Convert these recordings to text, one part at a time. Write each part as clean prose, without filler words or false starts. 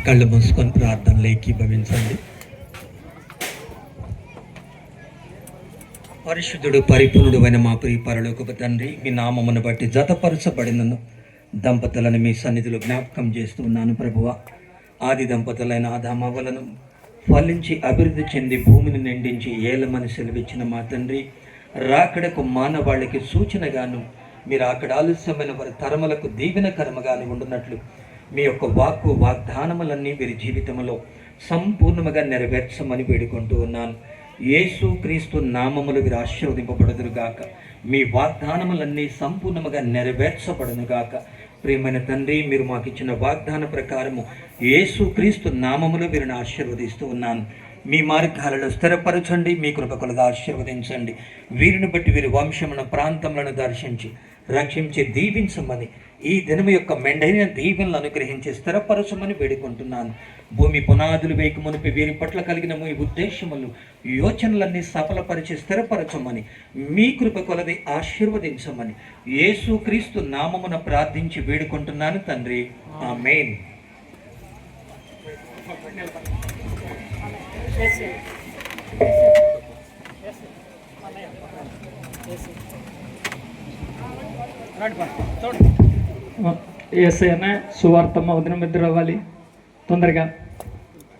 కళ్ళు మూసుకొని ప్రార్థనలు ఏకీభవించండి. పరిశుద్ధుడు పరిపూర్ణుడు అయిన మా ప్రియ పరలోకపు తండ్రి, మీ నామమును బట్టి జతపరచబడినను దంపతులను మీ సన్నిధిలో జ్ఞాపకం చేస్తూ ఉన్నాను ప్రభువా. ఆది దంపతులైన ఆదామవ్వలను ఫలించి అభివృద్ధి చెంది భూమిని నిండించి ఏలమని సెలవిచ్చిన మా తండ్రి, రాకడకు మానవాళికి సూచనగాను, మీరు అక్కడ ఆలస్యమైన వారి తరములకు దీవెనకరముగాను ఉండునట్లు మీ యొక్క వాగ్దానములన్నీ వీరి జీవితంలో సంపూర్ణముగా నెరవేర్చమని వేడుకుంటూ ఉన్నాను. యేసు క్రీస్తు నామములు వీరు ఆశీర్వదింపబడుదురుగాక. మీ వాగ్దానములన్నీ సంపూర్ణముగా నెరవేర్చబడునుగాక. ప్రియమైన తండ్రి, మీరు మాకు ఇచ్చిన వాగ్దాన ప్రకారము యేసు క్రీస్తు నామములు వీరిని ఆశీర్వదిస్తూ ఉన్నాను. మీ మార్గాలలో స్థిరపరచండి, మీ కృప కొలది ఆశీర్వదించండి. వీరిని బట్టి వీరి వంశమున ప్రాంతములను దర్శించి రక్షించి దీవించమని, ఈ దినము యొక్క మెండైన దీవెనలు అనుగ్రహించి స్థిరపరచమని వేడుకుంటున్నాను. భూమి పునాదులు వేయక మునిపి వీరి పట్ల కలిగిన మీ ఉద్దేశములు యోచనలన్నీ సఫలపరిచి స్థిరపరచమని, మీ కృప కొలది ఆశీర్వదించమని యేసు క్రీస్తు నామమున ప్రార్థించి వేడుకుంటున్నాను తండ్రి, ఆమేన్. ఏసైనా సువార్తమ్మ వదిన ఇద్దరు అవ్వాలి తొందరగా.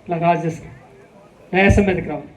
ఇట్లా రాజేసి ఏస మీదకి రావాలి.